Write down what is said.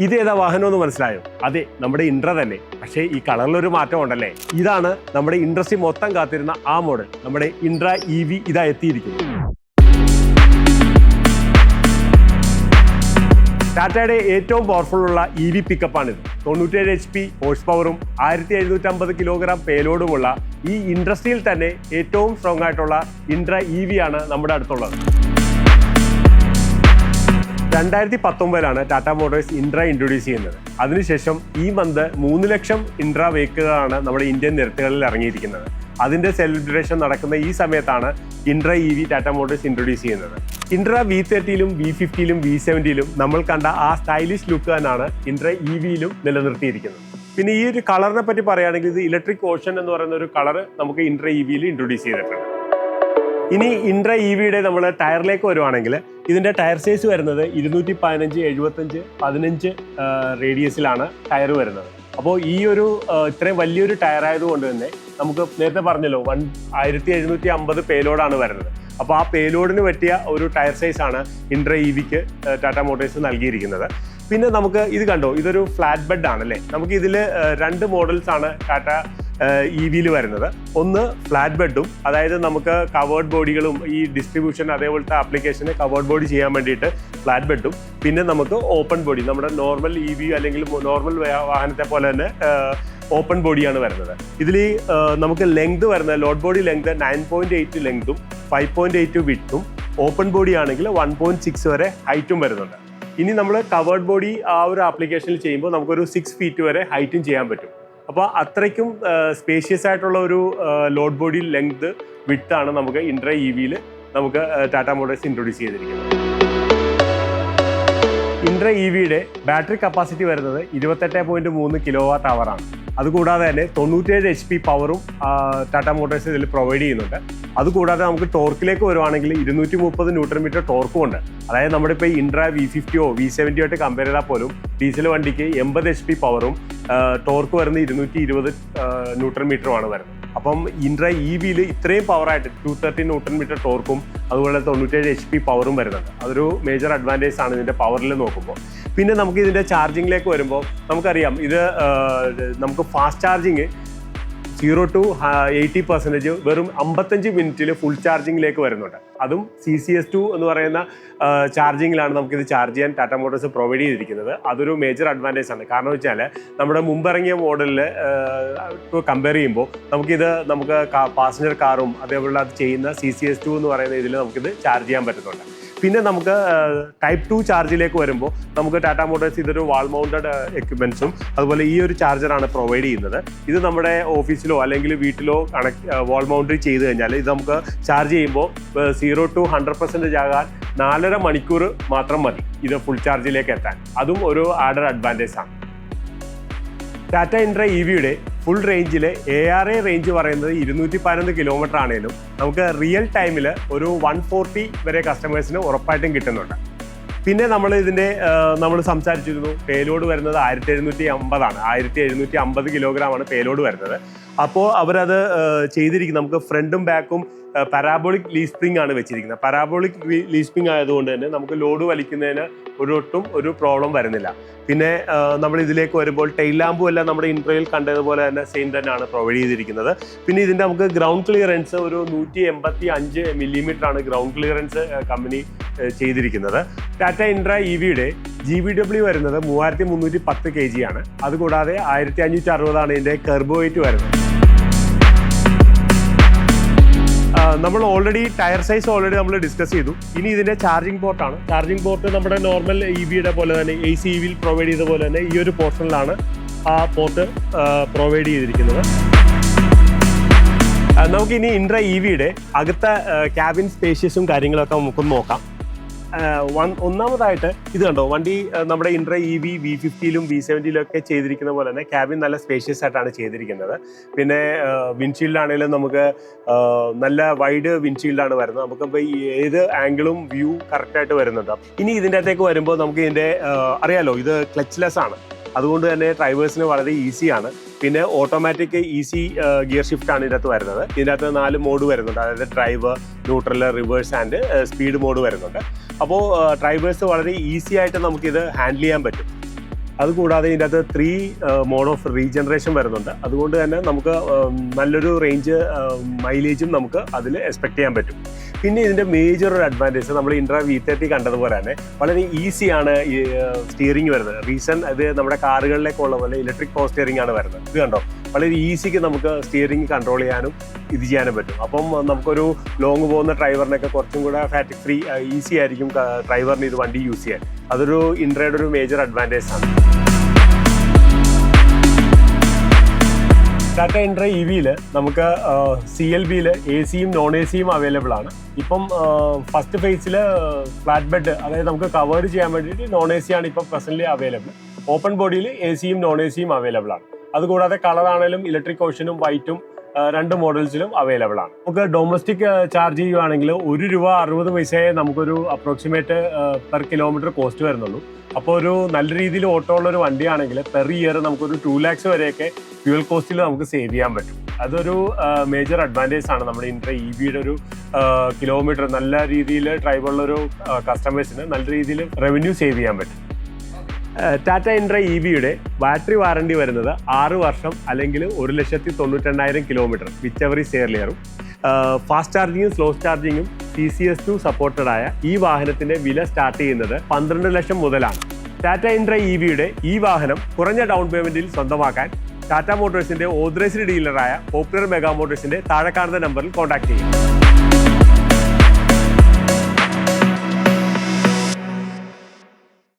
ഇതേതാ വാഹനം എന്ന് മനസ്സിലായോ? അതെ, നമ്മുടെ ഇൻട്ര തന്നെ. പക്ഷേ ഈ കളറിലൊരു മാറ്റം ഉണ്ടല്ലേ. ഇതാണ് നമ്മുടെ ഇൻഡസ്ട്രി മൊത്തം കാത്തിരുന്ന ആ മോഡൽ, നമ്മുടെ ഇൻട്ര EV ഇതാ എത്തിയിരിക്കുന്നു. ടാറ്റയുടെ ഏറ്റവും പവർഫുൾ ഉള്ള EV പിക്കപ്പാണിത്. 97 HP ഹോഴ്സ് പവറും 1750 കിലോഗ്രാം പേലോഡുമുള്ള ഈ ഇൻഡസ്ട്രിയിൽ തന്നെ ഏറ്റവും സ്ട്രോങ് ആയിട്ടുള്ള ഇൻട്ര EV ആണ് നമ്മുടെ അടുത്തുള്ളത്. 2019 ടാറ്റ മോട്ടോഴ്സ് ഇൻട്ര ഇൻട്രൊഡ്യൂസ് ചെയ്യുന്നത്. അതിനുശേഷം ഈ മന്ത് 3 ലക്ഷം ഇൻട്ര വെഹിക്കിളുകളാണ് നമ്മുടെ ഇന്ത്യൻ നിരത്തുകളിൽ ഇറങ്ങിയിരിക്കുന്നത്. അതിൻ്റെ സെലിബ്രേഷൻ നടക്കുന്ന ഈ സമയത്താണ് Intra EV Tata Motors introduce ചെയ്യുന്നത്. ഇൻട്ര V30ലും V50ലും V70ലും നമ്മൾ കണ്ട ആ സ്റ്റൈലിഷ് ലുക്ക് തന്നെയാണ് ഇൻട്ര EVയിലും നിലനിർത്തിയിരിക്കുന്നത്. പിന്നെ ഈ ഒരു കളറിനെ പറ്റി പറയുകയാണെങ്കിൽ ഇത് ഇലക്ട്രിക് ഓഷൻ എന്ന് പറയുന്ന ഒരു കളർ നമുക്ക് ഇൻട്ര EVയിൽ ഇൻട്രൊഡ്യൂസ് ചെയ്തിട്ടുണ്ട്. ഇനി ഇൻട്ര EVയുടെ നമ്മൾ ടയറിലേക്ക് വരുവാണെങ്കിൽ ഇതിൻ്റെ ടയർ സൈസ് വരുന്നത് 215, 75, 15 റേഡിയസിലാണ് ടയർ വരുന്നത്. അപ്പോൾ ഈ ഒരു ഇത്രയും വലിയൊരു ടയർ ആയതുകൊണ്ട് തന്നെ നമുക്ക് നേരത്തെ പറഞ്ഞല്ലോ 1750 പേലോഡാണ് വരുന്നത്. അപ്പോൾ ആ പേലോഡിന് പറ്റിയ ഒരു ടയർ സൈസാണ് ഇൻട്ര EVക്ക് ടാറ്റ മോട്ടോഴ്സ് നൽകിയിരിക്കുന്നത്. പിന്നെ നമുക്ക് ഇത് കണ്ടോ, ഇതൊരു ഫ്ലാറ്റ് ബെഡ് ആണല്ലേ. നമുക്ക് ഇതിൽ 2 മോഡൽസ് ആണ് ടാറ്റ EVയിൽ വരുന്നത്. ഒന്ന് ഫ്ലാറ്റ് ബെഡും, അതായത് നമുക്ക് കവേർഡ് ബോഡികളും ഈ ഡിസ്ട്രിബ്യൂഷൻ അതേപോലത്തെ ആപ്ലിക്കേഷന് കവേർഡ് ബോഡി ചെയ്യാൻ വേണ്ടിയിട്ട് ഫ്ലാറ്റ് ബെഡും, പിന്നെ നമുക്ക് ഓപ്പൺ ബോഡി നമ്മുടെ നോർമൽ EV അല്ലെങ്കിൽ നോർമൽ വാഹനത്തെ പോലെ തന്നെ ഓപ്പൺ ബോഡിയാണ് വരുന്നത്. ഇതിൽ നമുക്ക് ലെങ്ത് വരുന്നത് ലോഡ് ബോഡി ലെങ്ത് 9.8 ലെങ്തും 5.8 വിഡ്ത്തും, ഓപ്പൺ ബോഡി ആണെങ്കിൽ 1.6 വരെ ഹൈറ്റും വരുന്നുണ്ട്. ഇനി നമ്മൾ കവേർഡ് ബോഡി ആ ഒരു ആപ്ലിക്കേഷനിൽ ചെയ്യുമ്പോൾ നമുക്കൊരു 6 ഫീറ്റ് വരെ ഹൈറ്റും ചെയ്യാൻ പറ്റും. അപ്പോൾ അത്രയ്ക്കും സ്പേഷ്യസ് ആയിട്ടുള്ള ഒരു ലോഡ് ബോഡി ലെങ്ത് വിഡ്ത്താണ് നമുക്ക് ഇൻട്ര EVയിൽ നമുക്ക് ടാറ്റ മോട്ടോഴ്സ് ഇൻട്രൊഡ്യൂസ് ചെയ്തിരിക്കുന്നത്. ഇൻട്ര EVയുടെ ബാറ്ററി കപ്പാസിറ്റി വരുന്നത് 28.3 kWh ആണ്. അതുകൂടാതെ തന്നെ 97 HP പവറും ടാറ്റ മോട്ടോഴ്സ് ഇതിൽ പ്രൊവൈഡ് ചെയ്യുന്നുണ്ട്. അതുകൂടാതെ നമുക്ക് ടോർക്കിലേക്ക് വരുവാണെങ്കിൽ 230 Nm ടോർക്കും ഉണ്ട്. അതായത് നമ്മുടെ ഇപ്പോൾ ഇൻട്ര V50 V70 ആയിട്ട് കമ്പയർ ചെയ്താൽ പോലും ഡീസൽ വണ്ടിക്ക് 80 HP പവറും ടോർക്ക് വരുന്ന 220 Nm വരുന്നത്. അപ്പം ഇൻട്ര EVയിൽ ഇത്രയും പവറായിട്ട് 230 Nm ടോർക്കും അതുപോലെ 97 HP പവറും വരുന്നുണ്ട്. അതൊരു മേജർ അഡ്വാൻറ്റേജ് ആണ് ഇതിൻ്റെ പവറിൽ നോക്കുമ്പോൾ. പിന്നെ നമുക്ക് ഇതിൻ്റെ ചാർജിങ്ങിലേക്ക് വരുമ്പോൾ നമുക്കറിയാം ഇത് നമുക്ക് ഫാസ്റ്റ് ചാർജിങ് 0 to 80% വെറും 55 മിനിറ്റിൽ ഫുൾ ചാർജിങ്ങിലേക്ക് വരുന്നുണ്ട്. അതും CCS2 എന്ന് പറയുന്ന ചാർജിങ്ങിലാണ് നമുക്കിത് ചാർജ് ചെയ്യാൻ ടാറ്റ മോട്ടോഴ്സ് പ്രൊവൈഡ് ചെയ്തിരിക്കുന്നത്. അതൊരു മേജർ അഡ്വാൻറ്റേജ് ആണ്. കാരണം വെച്ചാൽ നമ്മുടെ മുമ്പിറങ്ങിയ മോഡലിൽ കമ്പയർ ചെയ്യുമ്പോൾ നമുക്ക് പാസഞ്ചർ കാറും അതേപോലെ അത് ചെയ്യുന്ന CCS2 എന്ന് പറയുന്ന ഇതിൽ നമുക്കിത് ചാർജ് ചെയ്യാൻ പറ്റുന്നുണ്ട്. പിന്നെ നമുക്ക് ടൈപ്പ് 2 ചാർജിലേക്ക് വരുമ്പോൾ നമുക്ക് ടാറ്റ മോട്ടോഴ്സ് ഇതൊരു വാൾ മൗണ്ടഡ് എക്യുപ്മെൻറ്റ്സും അതുപോലെ ഈ ഒരു ചാർജറാണ് പ്രൊവൈഡ് ചെയ്യുന്നത്. ഇത് നമ്മുടെ ഓഫീസിലോ അല്ലെങ്കിൽ വീട്ടിലോ വാൾ മൗണ്ട് ചെയ്ത് കഴിഞ്ഞാൽ ഇത് നമുക്ക് ചാർജ് ചെയ്യുമ്പോൾ 0 to 100% ആകാൻ 4.5 മണിക്കൂർ മാത്രം മതി ഇത് ഫുൾ ചാർജിലേക്ക് എത്താൻ. അതും ഒരു ആഡഡ് അഡ്വാൻറ്റേജ് ആണ്. ടാറ്റ ഇൻട്ര EVയുടെ ഫുൾ റേഞ്ചിൽ ARA റേഞ്ച് പറയുന്നത് 211 കിലോമീറ്റർ ആണെങ്കിലും നമുക്ക് റിയൽ ടൈമിൽ ഒരു 140 വരെ കസ്റ്റമേഴ്സിന് ഉറപ്പായിട്ടും കിട്ടുന്നുണ്ട്. പിന്നെ നമ്മൾ സംസാരിച്ചിരുന്നു പേലോഡ് വരുന്നത് 1750 ആണ്. 1750 കിലോഗ്രാമാണ് പേലോഡ് വരുന്നത്. അപ്പോൾ അവരത് ചെയ്തിരിക്കുന്നത് നമുക്ക് ഫ്രണ്ടും ബാക്കും പാരാബോളിക് ലീ സ്പ്രിംഗ് ആണ് വെച്ചിരിക്കുന്നത്. പാരാബോളിക് ലീ സ്പ്രിംഗ് ആയതുകൊണ്ട് തന്നെ നമുക്ക് ലോഡ് വലിക്കുന്നതിന് ഒരു പ്രോബ്ലം വരുന്നില്ല. പിന്നെ നമ്മൾ ഇതിലേക്ക് വരുമ്പോൾ ടെയിൽ ലാമ്പും എല്ലാം നമ്മുടെ ഇൻട്രോയിൽ കണ്ടതുപോലെ തന്നെ സെയിം തന്നെയാണ് പ്രൊവൈഡ് ചെയ്തിരിക്കുന്നത്. പിന്നെ ഇതിൻ്റെ നമുക്ക് ഗ്രൗണ്ട് ക്ലിയറൻസ് ഒരു 185 mm ആണ് ഗ്രൗണ്ട് ക്ലിയറൻസ് കമ്പനി ചെയ്തിരിക്കുന്നത്. ടാറ്റ ഇൻട്ര EVയുടെ GVW വരുന്നത് 3310 kg ആണ്. അതുകൂടാതെ 1560 ആണ് ഇതിൻ്റെ കർബോ വെയിറ്റ് വരുന്നത്. നമ്മൾ ഓൾറെഡി ടയർ സൈസ് നമ്മൾ ഡിസ്കസ് ചെയ്തു. ഇനി ഇതിൻ്റെ ചാർജിങ് പോർട്ടാണ്. ചാർജിങ് പോർട്ട് നമ്മുടെ നോർമൽ EVയുടെ പോലെ തന്നെ AC EVയിൽ പ്രൊവൈഡ് ചെയ്ത പോലെ തന്നെ ഈ ഒരു പോർഷനിലാണ് ആ പോർട്ട് പ്രൊവൈഡ് ചെയ്തിരിക്കുന്നത്. നമുക്കിനി ഇൻട്ര EVയുടെ അകത്തെ ക്യാബിൻ സ്പേഷ്യസും കാര്യങ്ങളൊക്കെ നമുക്കൊന്ന് നോക്കാം. ഒന്നാമതായിട്ട് ഇത് കണ്ടോ, വണ്ടി നമ്മുടെ ഇൻട്ര EV V50ലും V70ലും ഒക്കെ ചെയ്തിരിക്കുന്ന പോലെ തന്നെ ക്യാബിൻ നല്ല സ്പേഷ്യസ് ആയിട്ടാണ് ചെയ്തിരിക്കുന്നത്. പിന്നെ വിൻഷീൽഡാണെങ്കിലും നമുക്ക് നല്ല വൈഡ് വിൻഷീൽഡാണ് വരുന്നത്. നമുക്കിപ്പോൾ ഏത് ആംഗിളും വ്യൂ കറക്റ്റായിട്ട് വരുന്നുണ്ട്. ഇനി ഇതിൻ്റെ അകത്തേക്ക് വരുമ്പോൾ നമുക്ക് ഇതിൻ്റെ അറിയാലോ, ഇത് ക്ലച്ച്ലെസ് ആണ്. അതുകൊണ്ട് തന്നെ ഡ്രൈവേഴ്സിന് വളരെ ഈസിയാണ്. പിന്നെ ഓട്ടോമാറ്റിക് ഈസി ഗിയർ ഷിഫ്റ്റ് ആണ് ഇതിനകത്ത് വരുന്നത്. ഇതിനകത്ത് 4 മോഡ് വരുന്നുണ്ട്. അതായത് drive, neutral, reverse and speed mode വരുന്നുണ്ട്. അപ്പോൾ ഡ്രൈവേഴ്സ് വളരെ ഈസി ആയിട്ട് നമുക്കിത് ഹാൻഡിൽ ചെയ്യാൻ പറ്റും. അതുകൂടാതെ ഇതിൻ്റെ അകത്ത് 3 മോഡ് ഓഫ് റീജനറേഷൻ വരുന്നുണ്ട്. അതുകൊണ്ട് തന്നെ നമുക്ക് നല്ലൊരു റേഞ്ച് മൈലേജും നമുക്ക് അതിൽ എക്സ്പെക്ട് ചെയ്യാൻ പറ്റും. പിന്നെ ഇതിൻ്റെ മേജർ ഒരു അഡ്വാൻറ്റേജ് നമ്മൾ ഇൻട്രാ V30 കണ്ടതുപോലെ തന്നെ വളരെ ഈസിയാണ് ഈ സ്റ്റിയറിംഗ് വരുന്നത്. റീസൺ ഇത് നമ്മുടെ കാറുകളിലേക്കുള്ള പോലെ ഇലക്ട്രിക് പവർ സ്റ്റിയറിംഗ് ആണ് വരുന്നത്. ഇത് കണ്ടോ, വളരെ ഈസിക്ക് നമുക്ക് സ്റ്റിയറിംഗ് കൺട്രോൾ ചെയ്യാനും ഇത് ചെയ്യാനും പറ്റും. അപ്പം നമുക്കൊരു ലോങ് പോകുന്ന ഡ്രൈവറിനൊക്കെ കുറച്ചും കൂടെ ഫാറ്റിക് ഫ്രീ ഈസി ആയിരിക്കും ഡ്രൈവറിന് ഇത് വണ്ടി യൂസ് ചെയ്യാൻ. അതൊരു ഇൻട്രയുടെ ഒരു മേജർ അഡ്വാൻറ്റേജ് ആണ്. ടാറ്റ ഇൻട്ര EVയിൽ നമുക്ക് CLBയിൽ AC-യും നോൺ AC-യും അവൈലബിൾ ആണ്. ഇപ്പം ഫസ്റ്റ് ഫേസിൽ ഫ്ലാറ്റ് ബെഡ്, അതായത് നമുക്ക് കവേർഡ് ചെയ്യാൻ വേണ്ടിയിട്ട് നോൺ AC ആണ് ഇപ്പോൾ പ്രസൻ്റ്ലി അവൈലബിൾ. ഓപ്പൺ ബോഡിയിൽ AC-യും നോൺ AC-യും അവൈലബിൾ ആണ്. അതുകൂടാതെ കളറാണേലും ഇലക്ട്രിക് ഓഷനും വൈറ്റും 2 മോഡൽസിലും അവൈലബിൾ ആണ്. നമുക്ക് ഡൊമസ്റ്റിക് ചാർജ് ചെയ്യുവാണെങ്കിൽ ₹1.60 നമുക്കൊരു അപ്രോക്സിമേറ്റ് പെർ കിലോമീറ്റർ കോസ്റ്റ് വരുന്നുള്ളൂ. അപ്പോൾ ഒരു നല്ല രീതിയിൽ ഓട്ടോ ഉള്ളൊരു വണ്ടിയാണെങ്കിൽ പെർ ഇയർ നമുക്കൊരു 2 lakhs വരെയൊക്കെ ഫ്യൂൽ കോസ്റ്റിൽ നമുക്ക് സേവ് ചെയ്യാൻ പറ്റും. അതൊരു മേജർ അഡ്വാൻറ്റേജ് ആണ് നമ്മുടെ ഇൻട്ര EVയുടെ ഒരു കിലോമീറ്റർ നല്ല രീതിയിൽ ഡ്രൈവുള്ളൊരു കസ്റ്റമേഴ്സിന് നല്ല രീതിയിൽ റവന്യൂ സേവ് ചെയ്യാൻ പറ്റും. ടാറ്റ ഇൻട്ര EVയുടെ ബാറ്ററി വാറണ്ടി വരുന്നത് 6 വർഷം അല്ലെങ്കിൽ 1,92,000 കിലോമീറ്റർ വിച്ച് എവർ ഈസ് എയർലിയറും. ഫാസ്റ്റ് ചാർജിങ്ങും സ്ലോ ചാർജിങ്ങും CCS2 സപ്പോർട്ടഡ് ആയ ഈ വാഹനത്തിന്റെ വില സ്റ്റാർട്ട് ചെയ്യുന്നത് 12 ലക്ഷം മുതലാണ്. ടാറ്റ ഇൻട്ര EVയുടെ ഈ വാഹനം കുറഞ്ഞ ഡൗൺ പേയ്മെന്റിൽ സ്വന്തമാക്കാൻ ടാറ്റ മോട്ടോഴ്സിന്റെ ഓതറൈസ്ഡ് ഡീലറായ പോപ്പുലർ മെഗാ മോട്ടോഴ്സിന്റെ താഴെ കാണുന്ന നമ്പറിൽ കോൺടാക്ട് ചെയ്യുക.